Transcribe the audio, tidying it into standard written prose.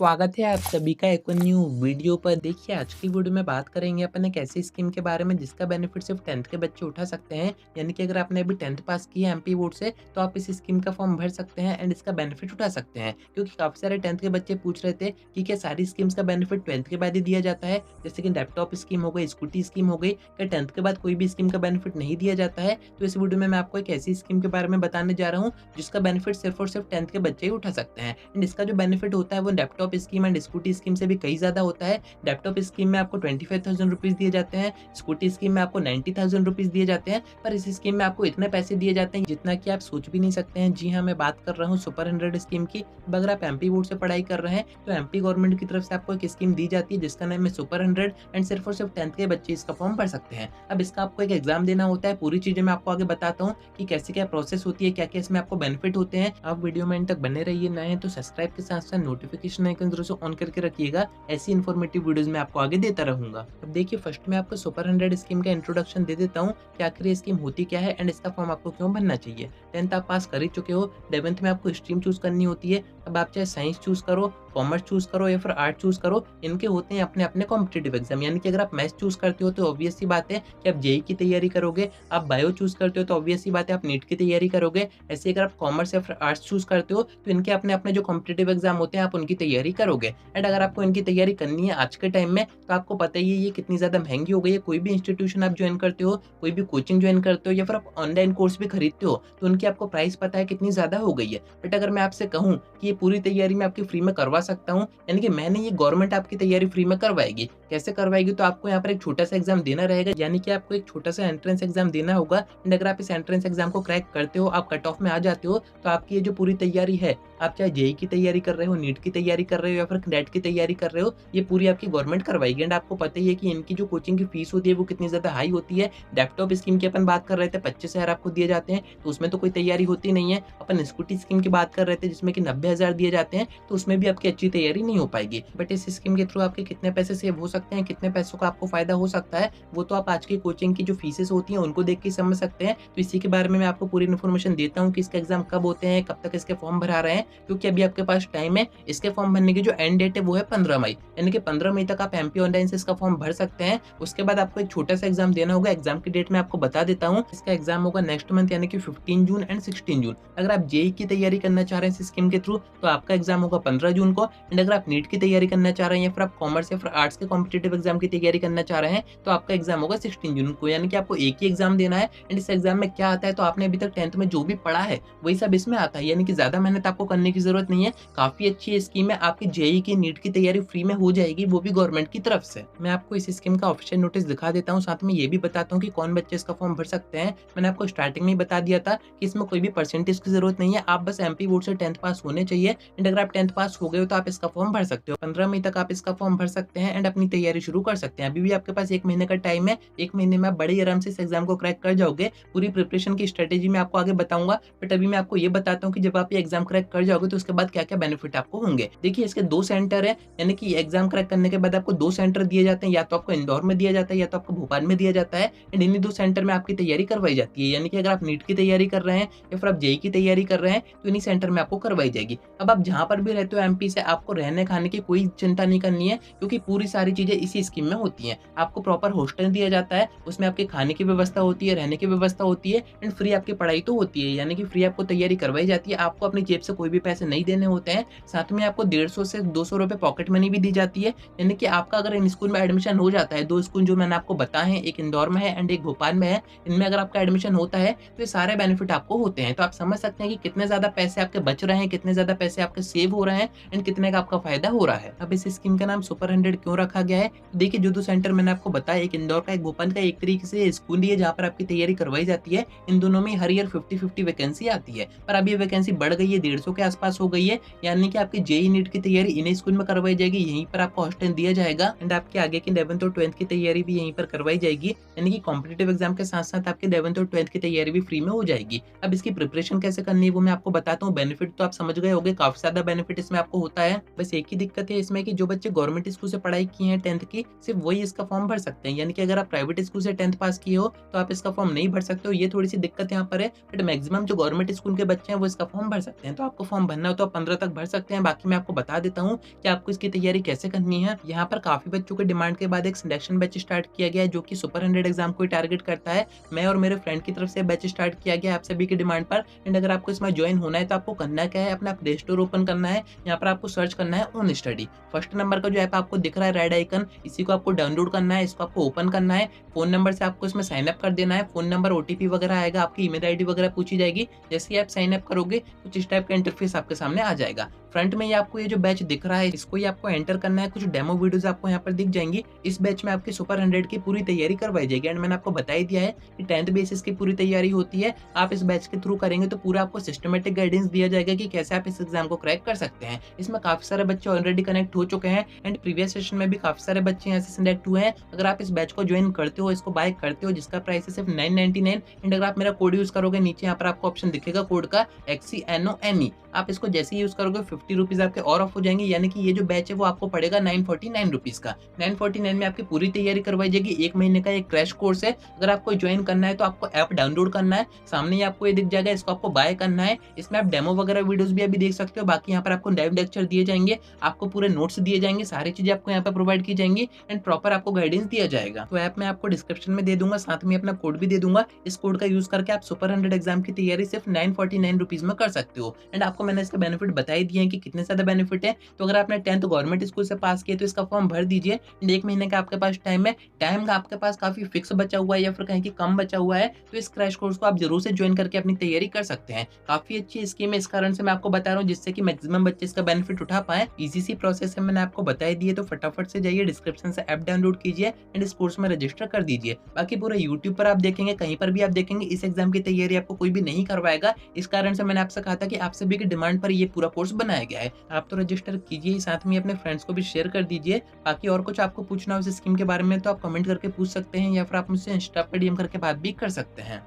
स्वागत है आप सभी का एक और न्यू वीडियो पर। देखिए आज की वीडियो में बात करेंगे अपन एक ऐसी स्कीम के बारे में जिसका बेनिफिट सिर्फ 10th के बच्चे उठा सकते हैं। यानी कि अगर आपने अभी 10th पास किया है एमपी बोर्ड से तो आप इस स्कीम का फॉर्म भर सकते हैं एंड इसका बेनिफिट उठा सकते हैं। क्योंकि काफी सारे 10th के बच्चे पूछ रहे थे कि क्या सारी स्कीम्स का बेनिफिट 12th के बाद ही दिया जाता है, जैसे कि लैपटॉप स्कीम हो गई, स्कूटी स्कीम हो गई, क्या 10th के बाद कोई भी स्कीम का बेनिफिट नहीं दिया जाता है। तो इस वीडियो में मैं आपको एक ऐसी स्कीम के बारे में बताने जा रहा हूँ जिसका बेनिफिट सिर्फ और सिर्फ 10th के बच्चे ही उठा सकते हैं। एंड इसका जो बेनिफिट होता है वो laptop scheme and scooty scheme से भी कहीं ज़्यादा होता है। लैपटॉप स्कीम में आपको 25,000 रुपीज़ दिए जाते हैं, स्कूटी स्कीम में आपको 90,000 रुपीज़ दिए जाते हैं, पर इस स्कीम में आपको इतने पैसे दिए जाते हैं जितना कि आप सोच भी नहीं सकते हैं। जी हाँ, मैं बात कर रहा हूँ सुपर 100 स्कीम की। अब अगर आप एमपी बोर्ड से पढ़ाई कर रहे हैं तो एमपी गवर्नमेंट की तरफ से आपको एक स्कीम दी जाती है जिसका नाम है सुपर 100 एंड सिर्फ और सिर्फ 10th के बच्चे इसका फॉर्म भर सकते हैं। अब इसका आपको एक एग्जाम देना होता है। पूरी चीज़ें मैं आपको आगे बताता हूँ कि कैसे क्या प्रोसेस होती है, क्या-क्या इसमें आपको बेनिफिट होते हैं। आप वीडियो में एंड तक बने रहिए, नए हैं तो सब्सक्राइब के साथ-साथ नोटिफिकेशन आइकन जरूर से ऑन करके रखिएगा। ऐसी इन्फॉर्मेटिव वीडियोस मैं आपको आगे देता रहूंगा। अब देखिए फर्स्ट में आपको सुपर 100 स्कीम का इंट्रोडक्शन दे देता हूँ कि आखिर ये स्कीम होती क्या है एंड इसका फॉर्म आपको क्यों भरना चाहिए। 10th आप पास कर ही चुके हो, 11th में आपको स्ट्रीम चूज करनी होती है। अब आप चाहे साइंस चूज करो, कॉमर्स चूज करो या फिर आर्ट चूज करो, इनके होते हैं अपने अपने कॉम्पिटेटिव एग्जाम। यानी कि अगर आप मैथ्स चूज करते हो तो ऑब्वियस सी बात है कि आप जेई की तैयारी करोगे। आप बायो चूज करते हो तो ऑब्वियस सी बात है आप नीट की तैयारी करोगे। ऐसे अगर आप कॉमर्स या फिर आर्ट्स चूज करते हो तो इनके अपने अपने जो कॉम्पिटेटिव एग्जाम होते हैं आप उनकी तैयारी करोगे। एंड अगर आपको इनकी तैयारी करनी है आज के टाइम में तो आपको पता ही है ये कितनी ज़्यादा महंगी हो गई है। कोई भी इंस्टीट्यूशन आप ज्वाइन करते हो, कोई भी कोचिंग ज्वाइन करते हो या फिर आप ऑनलाइन कोर्स भी खरीदते हो तो उनकी आपको प्राइस पता है कितनी ज़्यादा हो गई है। बट अगर मैं आपसे कहूँ कि ये पूरी तैयारी मैं आपकी फ्री में करवा सकता हूँ, यानी कि मैंने ये गवर्नमेंट आपकी तैयारी फ्री में करवाएगी। कैसे करवाएगी? तो आपको यहाँ पर एक छोटा सा एग्जाम देना रहेगा, यानी कि आपको एक छोटा सा एंट्रेंस एग्जाम देना होगा। एंड अगर आप इस एंट्रेंस एग्जाम को क्रैक करते हो, आप कट ऑफ में आ जाते हो, तो आपकी ये जो पूरी तैयारी है, आप चाहे जेई की तैयारी कर रहे हो, नीट की तैयारी कर रहे हो या फिर नेट की तैयारी कर रहे हो, ये पूरी आपकी गवर्नमेंट करवाएगी। एंड आपको पता ही है कि इनकी जो कोचिंग की फीस होती है वो कितनी ज़्यादा हाई होती है। लैपटॉप स्कीम की अपन बात कर रहे थे, 25,000 आपको दिए जाते हैं, तो उसमें तो कोई तैयारी होती नहीं है। अपन स्कूटी स्कीम की बात कर रहे थे जिसमें कि 90,000 दिए जाते हैं, तो उसमें भी आपकी अच्छी तैयारी नहीं हो पाएगी। बट इस स्कीम के थ्रू आपके कितने पैसे सेव हो सकते हैं, कितने पैसों का आपको फायदा हो सकता है, वो तो आप आज की कोचिंग की जो फीसेस होती हैं उनको देख के समझ सकते हैं। तो इसी के बारे में मैं आपको पूरी इन्फॉर्मेशन देता हूँ कि इसका एग्जाम कब होते हैं, कब तक इसके फॉर्म भरा रहे हैं। क्योंकि अभी आपके पास टाइम है। इसके फॉर्म भरने की जो एंड डेट है वो है 15 मई, यानी कि 15 मई तक आप एमपी ऑनलाइन से इसका फॉर्म भर सकते हैं। उसके बाद आपको एक छोटा सा एग्जाम देना होगा। एग्जाम की डेट मैं आपको बता देता हूँ। इसका एग्जाम होगा नेक्स्ट मंथ, यानी कि 15 जून एंड 16 जून। अगर आप जेई की तैयारी करना चाह रहे हैं इस स्कीम के थ्रू तो आपका एग्जाम होगा 15 जून को। एंड अगर आप नीट की तैयारी करना चाह रहे हैं या फिर आप कॉमर्स या फिर आर्ट्स के कॉम्पिटेटिव एग्जाम की तैयारी करना चाह रहे हैं तो आपका एग्जाम होगा 16 जून को। यानी कि आपको एक ही एग्जाम देना है। एंड इस एग्जाम में क्या आता है, तो आपने अभी तक 10th में जो भी पढ़ा है वही सब इसमें आता है। यानी कि ज्यादा मेहनत आपको करने की जरूरत नहीं है। काफी अच्छी स्कीम है। आपकी जेई की नीट की तैयारी फ्री में हो जाएगी, वो भी गवर्नमेंट की तरफ से। मैं आपको इस स्कीम का ऑफिशियल नोटिस दिखा देता हूँ, साथ में ये भी बताता हूँ कि कौन बच्चे इसका फॉर्म भर सकते हैं। मैंने आपको स्टार्टिंग में ही बता दिया था कि इसमें कोई भी परसेंटेज की जरूरत नहीं है। आप बस एमपी बोर्ड से 10th पास होने चाहिए। एंड अगर आप 10th पास हो गए हो तो आप इसका फॉर्म भर सकते हो। 15 मई तक आप इसका फॉर्म भर सकते हैं एंड अपनी तैयारी शुरू कर सकते हैं। अभी भी आपके पास 1 महीने का टाइम है। 1 महीने में आप बड़े आराम से इस एग्जाम को क्रैक कर जाओगे। पूरी प्रिपरेशन की स्ट्रेटेजी मैं आपको आगे बताऊंगा। बट अभी मैं आपको ये बताता हूँ कि जब आप ये एग्जाम क्रैक कर जाओगे तो उसके बाद क्या क्या बेनिफिट आपको होंगे। देखिए इसके 2 सेंटर है, यानी कि एग्जाम क्रैक करने के बाद आपको 2 सेंटर दिए जाते हैं। या तो आपको इंदौर में दिया जाता है या तो आपको भोपाल में दिया जाता है। एंड इन्हीं 2 सेंटर में आपकी तैयारी करवाई जाती है। यानी कि अगर आप नीट की तैयारी कर रहे हैं या फिर आप जेई की तैयारी कर रहे हैं तो इन्हीं सेंटर में आपको करवाई जाएगी। अब आप जहाँ पर भी रहते हो एमपी से, आपको रहने खाने की कोई चिंता नहीं करनी है, क्योंकि पूरी सारी चीजें इसी स्कीम में होती हैं। आपको प्रॉपर हॉस्टल दिया जाता है, उसमें आपके खाने की व्यवस्था होती है, रहने की व्यवस्था होती है एंड फ्री आपकी पढ़ाई तो होती है। यानी कि फ्री आपको तैयारी करवाई जाती है। आपको अपनी जेब से कोई भी पैसे नहीं देने होते हैं। साथ में आपको 150 से 200 रुपए पॉकेट मनी भी दी जाती है। यानी कि आपका अगर इन स्कूल में एडमिशन हो जाता है, 2 स्कूल जो मैंने आपको बताए हैं, एक इंदौर में है एंड एक भोपाल में है, इनमें अगर आपका एडमिशन होता है तो ये सारे बेनिफिट आपको होते हैं। तो आप समझ सकते हैं कि कितने ज्यादा पैसे आपके बच रहे हैं, कितने ज्यादा पैसे आपके सेव हो रहे हैं एंड कितने का आपका फायदा हो रहा है। अब इस स्कीम का नाम सुपर 100 क्यों रखा गया है? तो देखिए जो 2 सेंटर मैंने आपको बताया, एक इंदौर का एक भोपाल का, एक तरीके से स्कूल ही है जहाँ पर आपकी तैयारी करवाई जाती है। इन दोनों में हर ईयर 50-50 वैकेंसी आती है, पर अब ये वैकेंसी बढ़ गई है, 150 के आसपास हो गई है। यानी कि आपकी जेई नीट की तैयारी इन्हीं स्कूल में करवाई जाएगी, यहीं पर आपको हॉस्टल दिया जाएगा एंड आपके आगे की 11th और 12th की तैयारी भी यहीं पर करवाई जाएगी। यानी कि कॉम्पिटेटिव एग्जाम के साथ साथ आपकी 11th और 12th की तैयारी भी फ्री में हो जाएगी। अब इसकी प्रिपरेशन कैसे करनी है वो मैं आपको बताता हूँ। बेनिफिट तो आप समझ गए होंगे, काफी ज्यादा बेनिफिट इसमें आपको होता है। बस एक ही दिक्कत है इसमें कि जो बच्चे गवर्नमेंट स्कूल से पढ़ाई किए हैं 10th की, सिर्फ वही इसका फॉर्म भर सकते हैं। यानी कि अगर आप प्राइवेट स्कूल से 10th पास किए हो तो आप इसका फॉर्म नहीं भर सकते हो। ये थोड़ी-सी दिक्कत यहाँ पर है, बट मैक्सिमम जो गवर्नमेंट स्कूल के बच्चे हैं वो इसका फॉर्म भर सकते हैं। तो आपको फॉर्म भरना हो तो आप 15 तक भर सकते हैं। बाकी मैं आपको बता देता हूँ कि आपको इसकी तैयारी कैसे करनी है। यहाँ पर काफ़ी बच्चों की डिमांड के बाद एक सिलेक्शन बैच स्टार्ट किया गया है, जो कि सुपर 100 एग्ज़ाम को ही टारगेट करता है। मैं और मेरे फ्रेंड की तरफ से बैच स्टार्ट किया गया है आप सभी की डिमांड पर। एंड अगर आपको इसमें जॉइन होना है तो आपको करना क्या है, अपना प्ले स्टोर ओपन करना है। यहाँ पर आपको सर्च करना है ओन स्टडी। फर्स्ट नंबर का जो ऐप आपको दिख रहा है रेड आइकन, इसी को आपको डाउनलोड करना है, इसको आपको ओपन करना है। फ़ोन नंबर से आपको इसमें साइन अप कर देना है। फ़ोन नंबर, ओटीपी वगैरह आएगा, आपकी ईमेल आईडी वगैरह पूछी जाएगी। जैसे ही आप साइन अप करोगे कुछ इस टाइप का इंटरफेस आपके सामने आ जाएगा। फ्रंट में ही आपको ये जो बैच दिख रहा है इसको ही आपको एंटर करना है। कुछ डेमो वीडियोस आपको यहाँ पर दिख जाएंगी। इस बैच में आपकी सुपर 100 की पूरी तैयारी करवाई जाएगी। एंड मैंने आपको बता ही दिया है कि 10th बेसिस की पूरी तैयारी होती है। आप इस बैच के थ्रू करेंगे तो पूरा आपको सिस्टमैटिक गाइडेंस दिया जाएगा कि कैसे आप इस एग्जाम को क्रैक कर सकते हैं। इसमें काफी सारे बच्चे ऑलरेडी कनेक्ट हो चुके हैं एंड प्रीवियस सेशन में भी काफी सारे बच्चे यहाँ से सिलेक्ट हुए हैं। अगर आप इस बैच को ज्वाइन करते हो, इसको बाय करते हो, जिसका प्राइस है सिर्फ 999। एंड अगर आप मेरा कोड यूज करोगे, नीचे यहाँ पर आपको ऑप्शन दिखेगा कोड का XCNONE। आप इसको जैसे ही यूज करोगे 50 रुपीज आपके और ऑफ हो जाएंगे। यानी कि ये जो बैच है वो आपको पड़ेगा 949 रुपीज का। 949 में आपकी पूरी तैयारी करवाई जाएगी। 1 महीने का एक क्रैश कोर्स है। अगर आपको ज्वाइन करना है तो आपको ऐप डाउनलोड करना है, सामने ही आपको ये दिख जाएगा, इसको आपको बाय करना है। इसमें आप डेमो वगैरह वीडियोस भी अभी देख सकते हो। बाकी यहाँ पर आपको लाइव लेक्चर दिए जाएंगे, आपको पूरे नोट्स दिए जाएंगे, सारी चीजें आपको यहाँ पर प्रोवाइड की जाएंगी एंड प्रॉपर आपको गाइडेंस दिया जाएगा। तो ऐप मैं आपको डिस्क्रिप्शन में दे दूंगा, साथ में अपना कोड भी दे दूंगा। इस कोड का यूज करके आप सुपर 100 एग्जाम की तैयारी सिर्फ 949 रुपीज में कर सकते हो। एंड आपको मैंने इसका बेनिफिट बता ही दिए हैं कि कितने ज्यादा बेनिफिट है। तो अगर आपने 10th गवर्नमेंट स्कूल से पास किया तो इसका फॉर्म भर दीजिए। एंड 1 महीने का आपके पास टाइम है। टाइम का आपके पास काफी फिक्स बचा हुआ है या फिर कहीं कि कम बचा हुआ है, तो इस क्रैश कोर्स को आप जरूर से ज्वाइन करके अपनी तैयारी कर सकते हैं। काफी अच्छी स्कीम है, इस कारण से मैं आपको बता रहा हूँ जिससे कि मैक्सिमम बच्चे इसका बेनिफिट उठा पाए। इजी सी प्रोसेस है, मैंने आपको बता ही दिए। तो फटाफट से जाइए डिस्क्रिप्शन से ऐप डाउनलोड कीजिए एंड इस कोर्स में रजिस्टर कर दीजिए। बाकी पूरे यूट्यूब पर आप देखेंगे, कहीं पर भी आप देखेंगे, इस एग्जाम की तैयारी आपको कोई भी नहीं करवाएगा। इस कारण से मैंने आपसे कहा था कि आप सभी की डिमांड पर ये पूरा कोर्स बनाया गया है। आप तो रजिस्टर कीजिए, साथ में अपने फ्रेंड्स को भी शेयर कर दीजिए। बाकी और कुछ आपको पूछना हो इस स्कीम के बारे में तो आप कमेंट करके पूछ सकते हैं या फिर आप मुझसे इंस्टा पे डीएम करके बात भी कर सकते हैं।